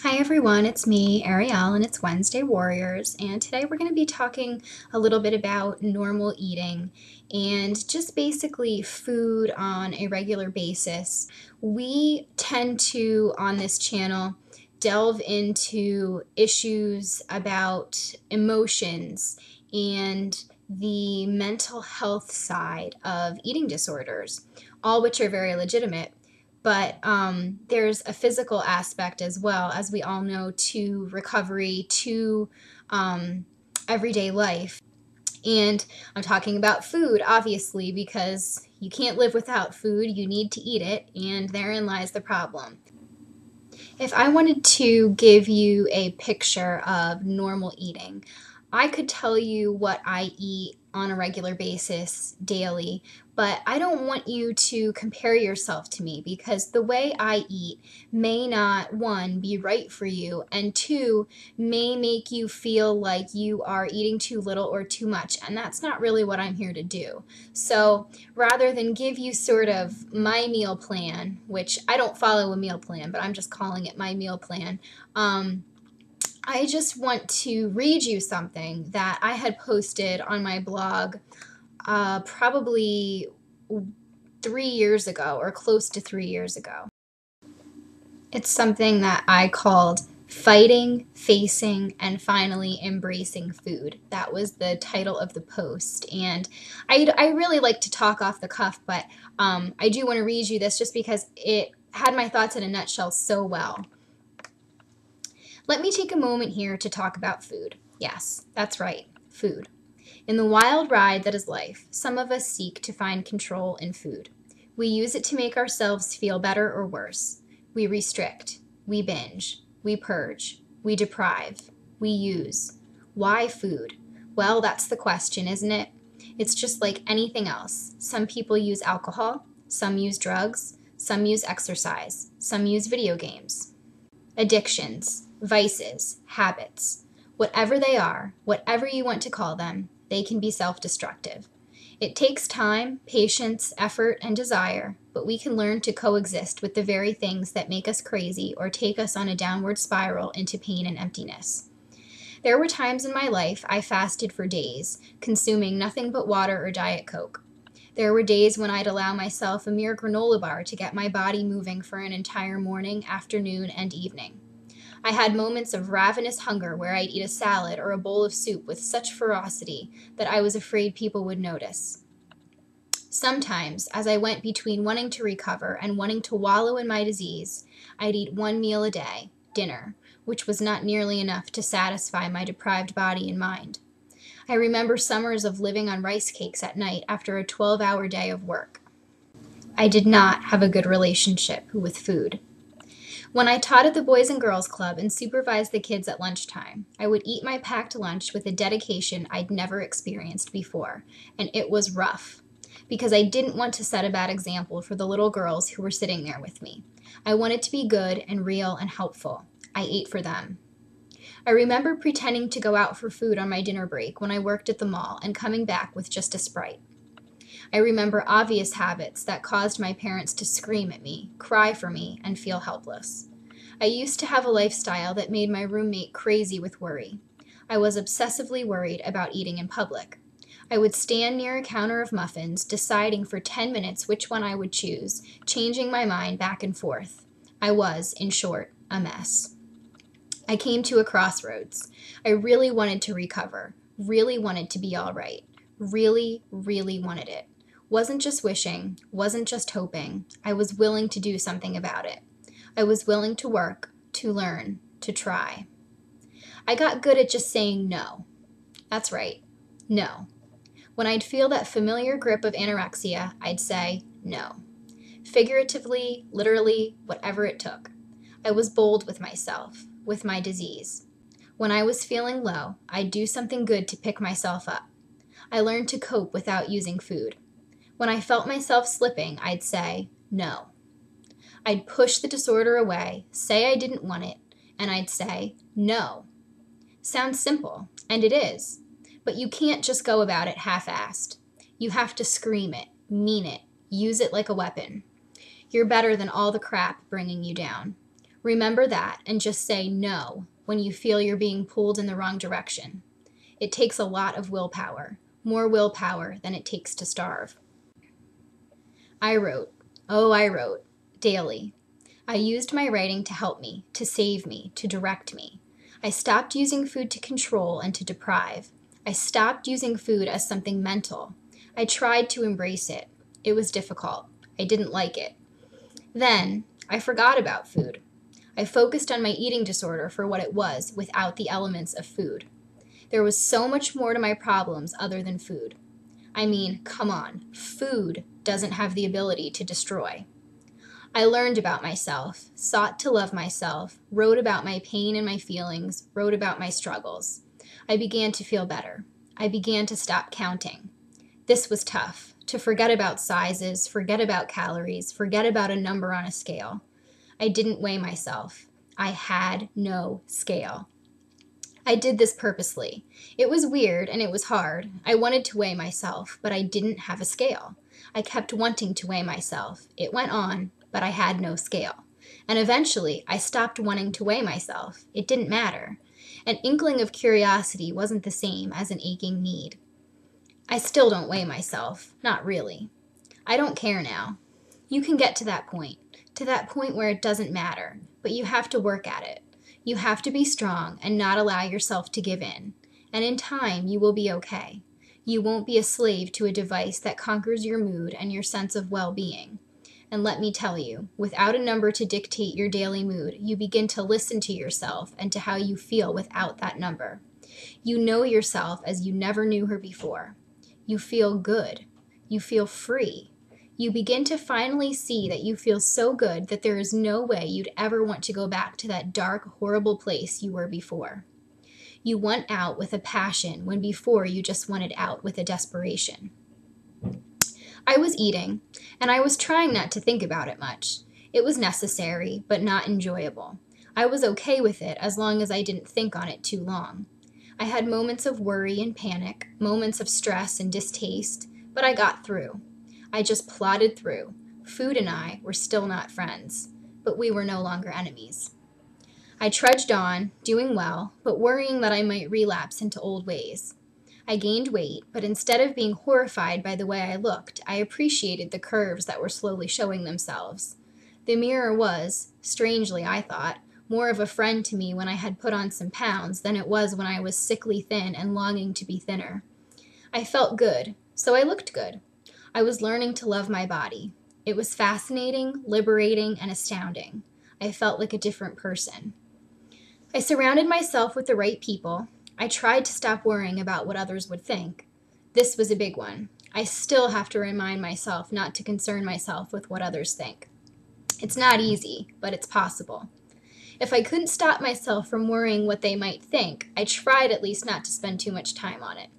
Hi everyone, it's me, Arielle, and it's Wednesday Warriors, and today we're going to be talking a little bit about normal eating and just basically food on a regular basis. We tend to, on this channel, delve into issues about emotions and the mental health side of eating disorders, all which are very legitimate. But there's a physical aspect as well, as we all know, to recovery, to everyday life. And I'm talking about food, obviously, because you can't live without food. You need to eat it, and therein lies the problem. If I wanted to give you a picture of normal eating, I could tell you what I eat on a regular basis daily, but I don't want you to compare yourself to me because the way I eat may not, one, be right for you, and two, may make you feel like you are eating too little or too much, and that's not really what I'm here to do. So rather than give you sort of my meal plan, which I don't follow a meal plan, but I'm just calling it my meal plan, I just want to read you something that I had posted on my blog probably 3 years ago or close to 3 years ago. It's something that I called Fighting, Facing, and Finally Embracing Food. That was the title of the post. And I really like to talk off the cuff, but I do want to read you this just because it had my thoughts in a nutshell so well. Let me take a moment here to talk about food. Yes, that's right, food. In the wild ride that is life, some of us seek to find control in food. We use it to make ourselves feel better or worse. We restrict, we binge, we purge, we deprive, we use. Why food? Well, that's the question, isn't it? It's just like anything else. Some people use alcohol, some use drugs, some use exercise, some use video games. Addictions, vices, habits, whatever they are, whatever you want to call them, they can be self-destructive. It takes time, patience, effort, and desire, but we can learn to coexist with the very things that make us crazy or take us on a downward spiral into pain and emptiness. There were times in my life I fasted for days, consuming nothing but water or Diet Coke. There were days when I'd allow myself a mere granola bar to get my body moving for an entire morning, afternoon, and evening. I had moments of ravenous hunger where I'd eat a salad or a bowl of soup with such ferocity that I was afraid people would notice. Sometimes, as I went between wanting to recover and wanting to wallow in my disease, I'd eat one meal a day, dinner, which was not nearly enough to satisfy my deprived body and mind. I remember summers of living on rice cakes at night after a 12-hour day of work. I did not have a good relationship with food. When I taught at the Boys and Girls Club and supervised the kids at lunchtime, I would eat my packed lunch with a dedication I'd never experienced before, and it was rough, because I didn't want to set a bad example for the little girls who were sitting there with me. I wanted to be good and real and helpful. I ate for them. I remember pretending to go out for food on my dinner break when I worked at the mall and coming back with just a Sprite. I remember obvious habits that caused my parents to scream at me, cry for me, and feel helpless. I used to have a lifestyle that made my roommate crazy with worry. I was obsessively worried about eating in public. I would stand near a counter of muffins, deciding for 10 minutes which one I would choose, changing my mind back and forth. I was, in short, a mess. I came to a crossroads. I really wanted to recover, really wanted to be all right, really, really wanted it. Wasn't just wishing, wasn't just hoping. I was willing to do something about it. I was willing to work, to learn, to try. I got good at just saying no. That's right, no. When I'd feel that familiar grip of anorexia, I'd say no. Figuratively, literally, whatever it took. I was bold with myself, with my disease. When I was feeling low, I'd do something good to pick myself up. I learned to cope without using food. When I felt myself slipping, I'd say, no. I'd push the disorder away, say I didn't want it, and I'd say, no. Sounds simple, and it is, but you can't just go about it half-assed. You have to scream it, mean it, use it like a weapon. You're better than all the crap bringing you down. Remember that and just say no when you feel you're being pulled in the wrong direction. It takes a lot of willpower, more willpower than it takes to starve. I wrote daily. I used my writing to help me, to save me, to direct me. I stopped using food to control and to deprive. I stopped using food as something mental. I tried to embrace it. It was difficult. I didn't like it. Then, I forgot about food. I focused on my eating disorder for what it was without the elements of food. There was so much more to my problems other than food. I mean, come on, food doesn't have the ability to destroy. I learned about myself, sought to love myself, wrote about my pain and my feelings, wrote about my struggles. I began to feel better. I began to stop counting. This was tough, to forget about sizes, forget about calories, forget about a number on a scale. I didn't weigh myself. I had no scale. I did this purposely. It was weird and it was hard. I wanted to weigh myself, but I didn't have a scale. I kept wanting to weigh myself. It went on, but I had no scale. And eventually, I stopped wanting to weigh myself. It didn't matter. An inkling of curiosity wasn't the same as an aching need. I still don't weigh myself. Not really. I don't care now. You can get to that point where it doesn't matter, but you have to work at it. You have to be strong and not allow yourself to give in. And in time, you will be okay. You won't be a slave to a device that conquers your mood and your sense of well-being. And let me tell you, without a number to dictate your daily mood, you begin to listen to yourself and to how you feel without that number. You know yourself as you never knew her before. You feel good. You feel free. You begin to finally see that you feel so good that there is no way you'd ever want to go back to that dark, horrible place you were before. You want out with a passion when before you just wanted out with a desperation. I was eating, and I was trying not to think about it much. It was necessary, but not enjoyable. I was okay with it as long as I didn't think on it too long. I had moments of worry and panic, moments of stress and distaste, but I got through. I just plodded through. Food and I were still not friends, but we were no longer enemies. I trudged on, doing well, but worrying that I might relapse into old ways. I gained weight, but instead of being horrified by the way I looked, I appreciated the curves that were slowly showing themselves. The mirror was, strangely I thought, more of a friend to me when I had put on some pounds than it was when I was sickly thin and longing to be thinner. I felt good, so I looked good. I was learning to love my body. It was fascinating, liberating, and astounding. I felt like a different person. I surrounded myself with the right people. I tried to stop worrying about what others would think. This was a big one. I still have to remind myself not to concern myself with what others think. It's not easy, but it's possible. If I couldn't stop myself from worrying what they might think, I tried at least not to spend too much time on it.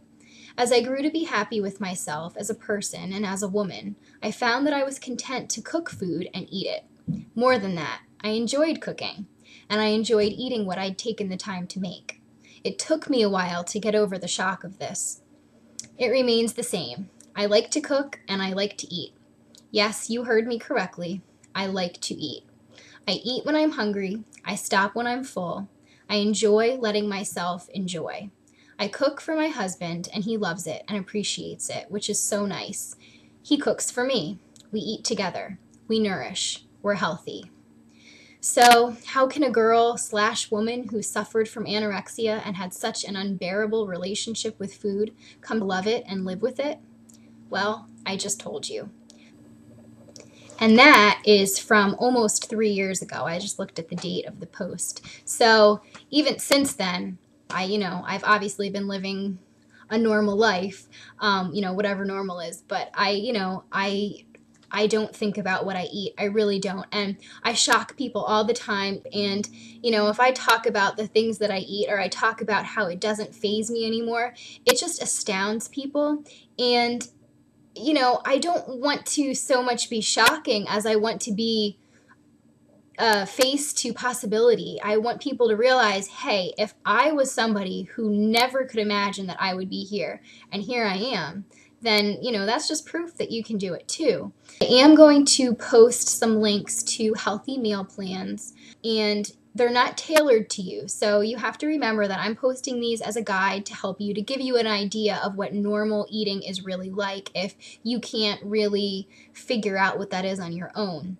As I grew to be happy with myself as a person and as a woman, I found that I was content to cook food and eat it. More than that, I enjoyed cooking, and I enjoyed eating what I'd taken the time to make. It took me a while to get over the shock of this. It remains the same. I like to cook and I like to eat. Yes, you heard me correctly. I like to eat. I eat when I'm hungry. I stop when I'm full. I enjoy letting myself enjoy. I cook for my husband and he loves it and appreciates it, which is so nice. He cooks for me. We eat together. We nourish. We're healthy. So, how can a girl/woman who suffered from anorexia and had such an unbearable relationship with food come to love it and live with it? Well, I just told you. And that is from almost 3 years ago. I just looked at the date of the post. So, even since then, I've obviously been living a normal life, whatever normal is, but I don't think about what I eat. I really don't. And I shock people all the time. And, if I talk about the things that I eat or I talk about how it doesn't faze me anymore, it just astounds people. And, I don't want to so much be shocking as I want to be face to possibility. I want people to realize, hey, if I was somebody who never could imagine that I would be here, and here I am, then, that's just proof that you can do it too. I am going to post some links to healthy meal plans, and they're not tailored to you. So you have to remember that I'm posting these as a guide to help you, to give you an idea of what normal eating is really like if you can't really figure out what that is on your own.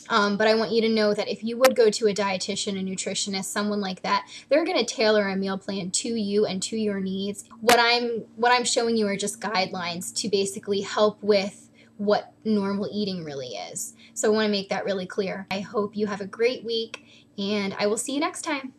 But I want you to know that if you would go to a dietitian, a nutritionist, someone like that, they're going to tailor a meal plan to you and to your needs. What I'm showing you are just guidelines to basically help with what normal eating really is. So I want to make that really clear. I hope you have a great week, and I will see you next time.